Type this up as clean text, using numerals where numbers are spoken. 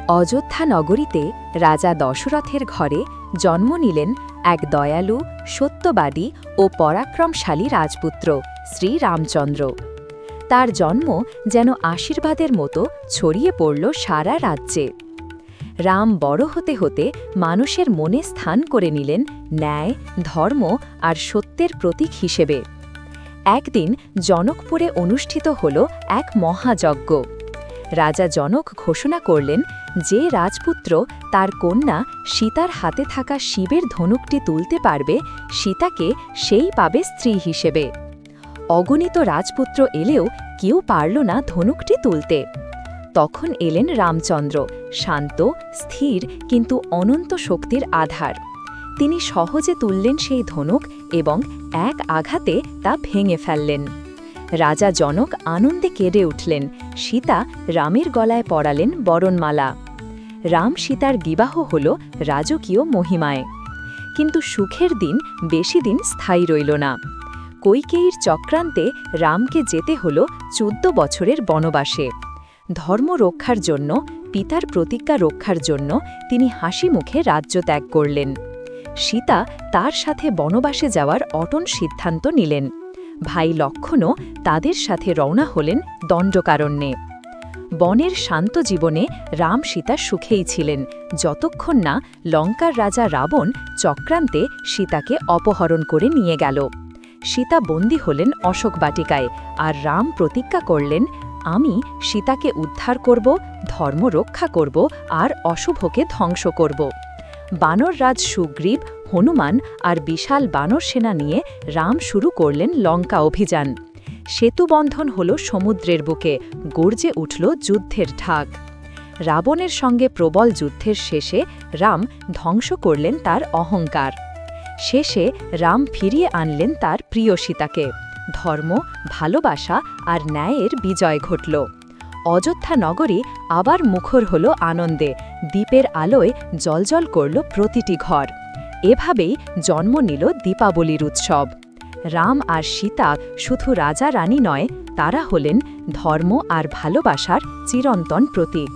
অযোধ্যা নগরীতে রাজা দশরথের ঘরে জন্ম নিলেন এক দয়ালু, সত্যবাদী ও পরাক্রমশালী রাজপুত্র শ্রীরামচন্দ্র। তার জন্ম যেন আশীর্বাদের মতো ছড়িয়ে পড়ল সারা রাজ্যে। রাম বড় হতে হতে মানুষের মনে স্থান করে নিলেন ন্যায়, ধর্ম আর সত্যের প্রতীক হিসেবে। একদিন জনকপুরে অনুষ্ঠিত হল এক মহাযজ্ঞ। রাজা জনক ঘোষণা করলেন, যে রাজপুত্র তার কন্যা সীতার হাতে থাকা শিবের ধনুকটি তুলতে পারবে, সীতাকে সেই পাবে স্ত্রী হিসেবে। অগণিত রাজপুত্র এলেও কেউ পারল না ধনুকটি তুলতে। তখন এলেন রামচন্দ্র, শান্ত, স্থির কিন্তু অনন্ত শক্তির আধার। তিনি সহজে তুললেন সেই ধনুক এবং এক আঘাতে তা ভেঙে ফেললেন। রাজা জনক আনন্দে কেঁদে উঠলেন। সীতা রামের গলায় পরালেন বরণমালা। রাম সীতার বিবাহ হল রাজকীয় মহিমায়। কিন্তু সুখের দিন বেশি দিন স্থায়ী রইল না। কৈকেয়ীর চক্রান্তে রামকে যেতে হল 14 বছরের বনবাসে। ধর্ম রক্ষার জন্য, পিতার প্রতিজ্ঞা রক্ষার জন্য তিনি হাসি মুখে রাজ্য ত্যাগ করলেন। সীতা তার সাথে বনবাসে যাওয়ার অটল সিদ্ধান্ত নিলেন। ভাই লক্ষ্মণও তাদের সাথে রওনা হলেন দণ্ডকারণ্যে। বনের শান্ত জীবনে রাম সীতা সুখেই ছিলেন, যতক্ষণ না লঙ্কার রাজা রাবণ চক্রান্তে সীতাকে অপহরণ করে নিয়ে গেল। সীতা বন্দী হলেন অশোক বাটিকায়, আর রাম প্রতিজ্ঞা করলেন, আমি সীতাকে উদ্ধার করব, ধর্ম রক্ষা করব আর অশুভকে ধ্বংস করব। বানররাজ সুগ্রীব, হনুমান আর বিশাল বানর সেনা নিয়ে রাম শুরু করলেন লঙ্কা অভিযান। সেতুবন্ধন হল সমুদ্রের বুকে, গর্জে উঠল যুদ্ধের ঢাক। রাবণের সঙ্গে প্রবল যুদ্ধের শেষে রাম ধ্বংস করলেন তার অহংকার। শেষে রাম ফিরিয়ে আনলেন তার প্রিয় সীতাকে। ধর্ম, ভালোবাসা আর ন্যায়ের বিজয় ঘটল। অযোধ্যা নগরী আবার মুখর হল আনন্দে, দ্বীপের আলোয় জ্বলজ্বল করল প্রতিটি ঘর। এভাবেই জন্ম নিল দীপাবলির উৎসব। রাম আর সীতা শুধু রাজা রানী নয়, তারা হলেন ধর্ম আর ভালোবাসার চিরন্তন প্রতীক।